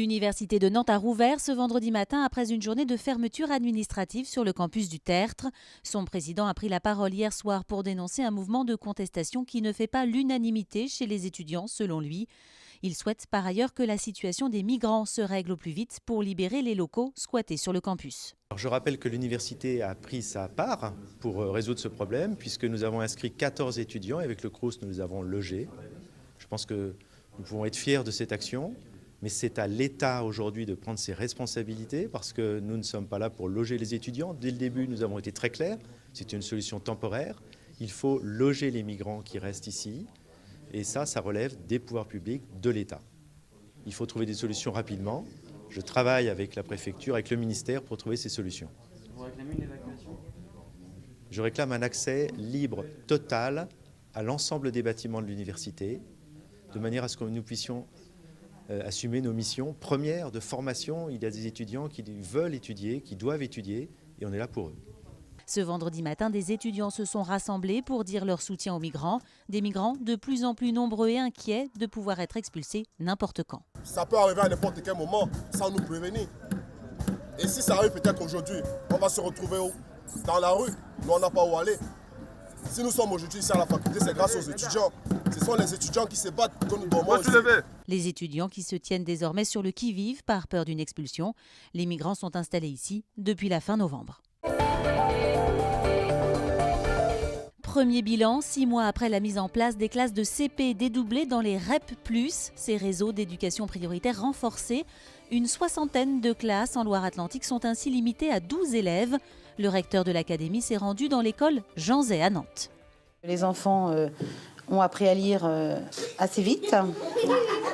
L'université de Nantes a rouvert ce vendredi matin après une journée de fermeture administrative sur le campus du Tertre. Son président a pris la parole hier soir pour dénoncer un mouvement de contestation qui ne fait pas l'unanimité chez les étudiants, selon lui. Il souhaite par ailleurs que la situation des migrants se règle au plus vite pour libérer les locaux squattés sur le campus. Alors je rappelle que l'université a pris sa part pour résoudre ce problème puisque nous avons inscrit 14 étudiants et avec le Crous nous les avons logés. Je pense que nous pouvons être fiers de cette action. Mais c'est à l'État aujourd'hui de prendre ses responsabilités parce que nous ne sommes pas là pour loger les étudiants. Dès le début, nous avons été très clairs. C'est une solution temporaire. Il faut loger les migrants qui restent ici. Et ça relève des pouvoirs publics, de l'État. Il faut trouver des solutions rapidement. Je travaille avec la préfecture, avec le ministère pour trouver ces solutions. Vous réclamez une évacuation ? Je réclame un accès libre, total, à l'ensemble des bâtiments de l'université, de manière à ce que nous puissions assumer nos missions premières de formation. Il y a des étudiants qui veulent étudier, qui doivent étudier, et on est là pour eux. Ce vendredi matin, des étudiants se sont rassemblés pour dire leur soutien aux migrants. Des migrants de plus en plus nombreux et inquiets de pouvoir être expulsés n'importe quand. Ça peut arriver à n'importe quel moment sans nous prévenir. Et si ça arrive peut-être aujourd'hui, on va se retrouver dans la rue. Nous, on n'a pas où aller. Si nous sommes aujourd'hui ici à la faculté, c'est grâce aux étudiants. Ce sont les étudiants qui se battent que nous dormons ici. Les étudiants qui se tiennent désormais sur le qui-vive par peur d'une expulsion. Les migrants sont installés ici depuis la fin novembre. Premier bilan, 6 mois après la mise en place des classes de CP dédoublées dans les REP+, ces réseaux d'éducation prioritaire renforcés. Une 60aine de classes en Loire-Atlantique sont ainsi limitées à 12 élèves. Le recteur de l'académie s'est rendu dans l'école Jean Zay à Nantes. Les enfants ont appris à lire assez vite,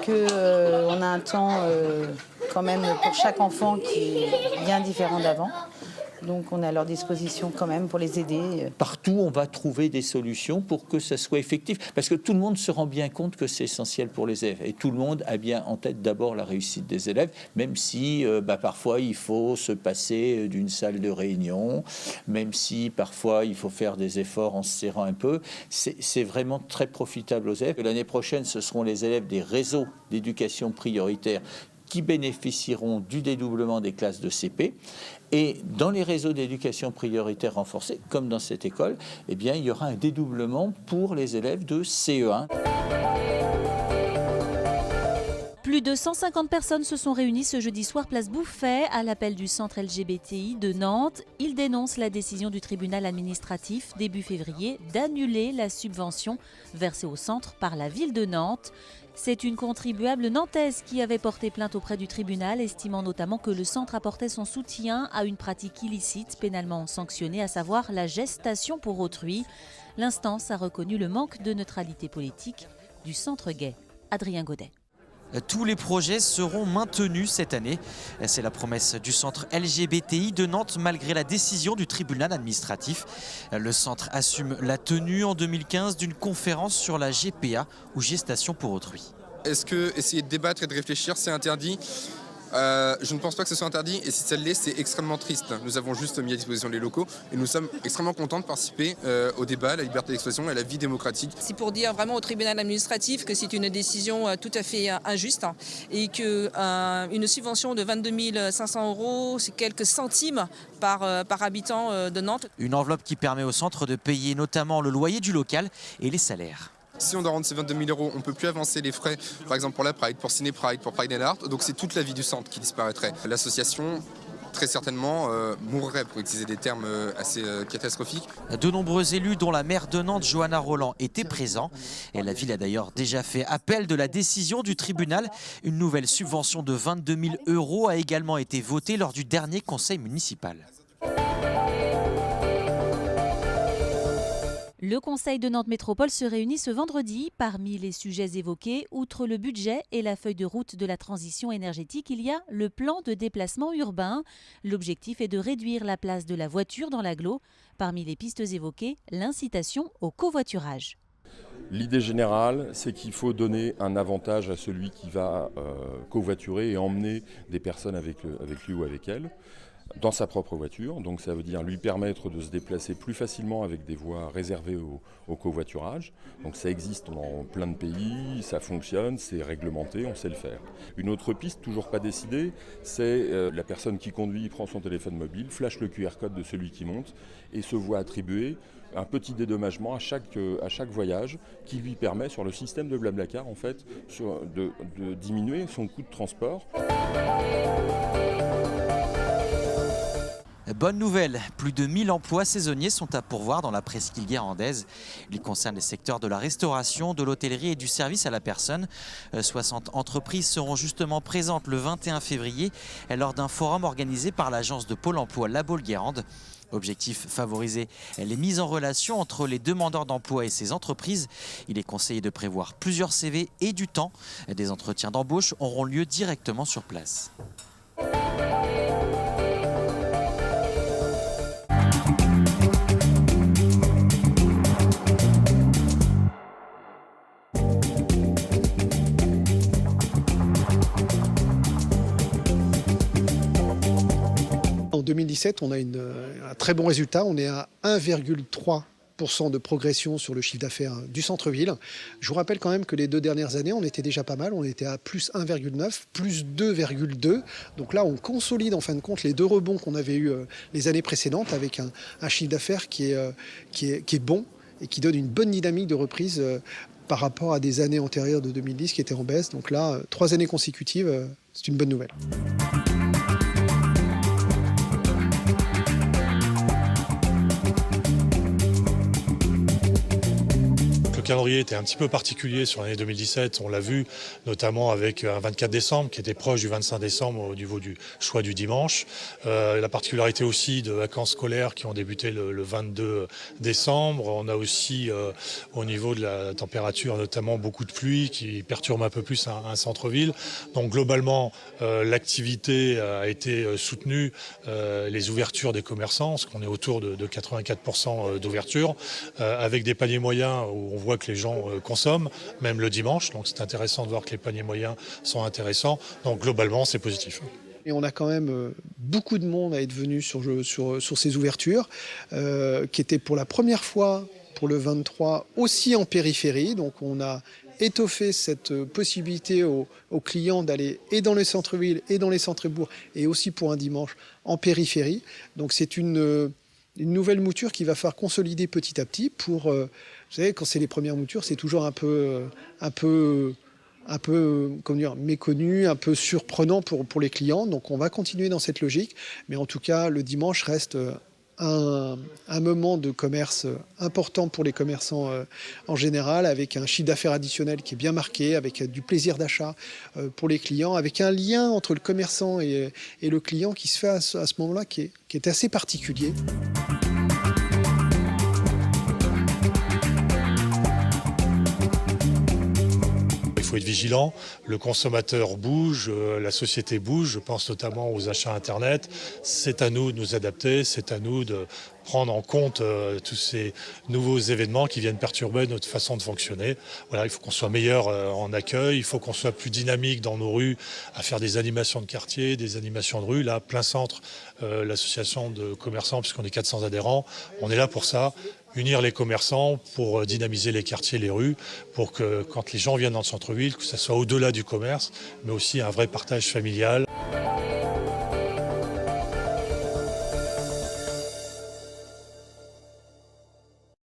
qu'on a un temps quand même pour chaque enfant qui est bien différent d'avant. Donc on est à leur disposition quand même pour les aider. Partout, on va trouver des solutions pour que ça soit effectif. Parce que tout le monde se rend bien compte que c'est essentiel pour les élèves. Et tout le monde a bien en tête d'abord la réussite des élèves, même si parfois il faut se passer d'une salle de réunion, même si parfois il faut faire des efforts en se serrant un peu. C'est vraiment très profitable aux élèves. L'année prochaine, ce seront les élèves des réseaux d'éducation prioritaire qui bénéficieront du dédoublement des classes de CP. Et dans les réseaux d'éducation prioritaire renforcés, comme dans cette école, eh bien, il y aura un dédoublement pour les élèves de CE1. Plus de 150 personnes se sont réunies ce jeudi soir place Bouffay à l'appel du centre LGBTI de Nantes. Ils dénoncent la décision du tribunal administratif début février d'annuler la subvention versée au centre par la ville de Nantes. C'est une contribuable nantaise qui avait porté plainte auprès du tribunal, estimant notamment que le centre apportait son soutien à une pratique illicite pénalement sanctionnée, à savoir la gestation pour autrui. L'instance a reconnu le manque de neutralité politique du centre gay. Adrien Godet. Tous les projets seront maintenus cette année. C'est la promesse du centre LGBTI de Nantes malgré la décision du tribunal administratif. Le centre assume la tenue en 2015 d'une conférence sur la GPA ou gestation pour autrui. Est-ce que essayer de débattre et de réfléchir, c'est interdit ? Je ne pense pas que ce soit interdit et si ça l'est, c'est extrêmement triste. Nous avons juste mis à disposition les locaux et nous sommes extrêmement contents de participer au débat, à la liberté d'expression et à la vie démocratique. C'est pour dire vraiment au tribunal administratif que c'est une décision tout à fait injuste et qu'une subvention de 22 500 €, c'est quelques centimes par habitant de Nantes. Une enveloppe qui permet au centre de payer notamment le loyer du local et les salaires. Si on doit rendre ces 22 000 €, on ne peut plus avancer les frais, par exemple pour la Pride, pour Ciné Pride, pour Pride and Art. Donc c'est toute la vie du centre qui disparaîtrait. L'association, très certainement, mourrait, pour utiliser des termes assez catastrophiques. De nombreux élus, dont la maire de Nantes, Johanna Roland, étaient présents. Et la ville a d'ailleurs déjà fait appel de la décision du tribunal. Une nouvelle subvention de 22 000 € a également été votée lors du dernier conseil municipal. Le Conseil de Nantes Métropole se réunit ce vendredi. Parmi les sujets évoqués, outre le budget et la feuille de route de la transition énergétique, il y a le plan de déplacement urbain. L'objectif est de réduire la place de la voiture dans l'agglo. Parmi les pistes évoquées, l'incitation au covoiturage. L'idée générale, c'est qu'il faut donner un avantage à celui qui va covoiturer et emmener des personnes avec lui ou avec elle. dans sa propre voiture. Donc ça veut dire lui permettre de se déplacer plus facilement avec des voies réservées au covoiturage. Donc ça existe dans plein de pays, ça fonctionne, c'est réglementé, on sait le faire. Une autre piste, toujours pas décidée, c'est la personne qui conduit, prend son téléphone mobile, flash le QR code de celui qui monte et se voit attribuer un petit dédommagement à chaque voyage qui lui permet sur le système de Blablacar en fait, de diminuer son coût de transport. Bonne nouvelle, plus de 1000 emplois saisonniers sont à pourvoir dans la presqu'île guérandaise. Ils concernent les secteurs de la restauration, de l'hôtellerie et du service à la personne. 60 entreprises seront justement présentes le 21 février lors d'un forum organisé par l'agence de Pôle emploi La Baule-Guérande. Objectif, favoriser les mises en relation entre les demandeurs d'emploi et ces entreprises. Il est conseillé de prévoir plusieurs CV et du temps. Des entretiens d'embauche auront lieu directement sur place. En 2017, on a un très bon résultat. On est à 1,3% de progression sur le chiffre d'affaires du centre-ville. Je vous rappelle quand même que les 2 dernières années, on était déjà pas mal. On était à plus 1,9, plus 2,2. Donc là, on consolide en fin de compte les 2 rebonds qu'on avait eus les années précédentes avec un chiffre d'affaires qui est bon et qui donne une bonne dynamique de reprise par rapport à des années antérieures de 2010 qui étaient en baisse. Donc là, 3 années consécutives, c'est une bonne nouvelle. Le calendrier était un petit peu particulier sur l'année 2017, on l'a vu notamment avec un 24 décembre qui était proche du 25 décembre au niveau du choix du dimanche. La particularité aussi de vacances scolaires qui ont débuté le 22 décembre. On a aussi au niveau de la température notamment beaucoup de pluie qui perturbe un peu plus un centre-ville. Donc globalement l'activité a été soutenue, les ouvertures des commerçants, parce qu'on est autour de 84% d'ouverture, avec des paniers moyens où on voit que les gens consomment, même le dimanche. Donc c'est intéressant de voir que les paniers moyens sont intéressants. Donc globalement, c'est positif. Et on a quand même beaucoup de monde à être venu sur ces ouvertures, qui étaient pour la première fois pour le 23 aussi en périphérie. Donc on a étoffé cette possibilité aux clients d'aller et dans les centres-villes et dans les centres-bourgs et aussi pour un dimanche en périphérie. Donc c'est une nouvelle mouture qu'il va falloir consolider petit à petit pour... vous savez, quand c'est les premières moutures, c'est toujours un peu comment dire, méconnu, un peu surprenant pour les clients. Donc on va continuer dans cette logique. Mais en tout cas, le dimanche reste un moment de commerce important pour les commerçants en général, avec un chiffre d'affaires additionnel qui est bien marqué, avec du plaisir d'achat pour les clients, avec un lien entre le commerçant et le client qui se fait à ce moment-là qui est assez particulier. Il faut être vigilant, le consommateur bouge, la société bouge, je pense notamment aux achats Internet. C'est à nous de nous adapter, c'est à nous de prendre en compte tous ces nouveaux événements qui viennent perturber notre façon de fonctionner. Voilà, il faut qu'on soit meilleur en accueil, il faut qu'on soit plus dynamique dans nos rues, à faire des animations de quartier, des animations de rue. Là, plein centre, l'association de commerçants, puisqu'on est 400 adhérents, on est là pour ça. Unir les commerçants pour dynamiser les quartiers, les rues, pour que quand les gens viennent dans le centre-ville, que ça soit au-delà du commerce, mais aussi un vrai partage familial.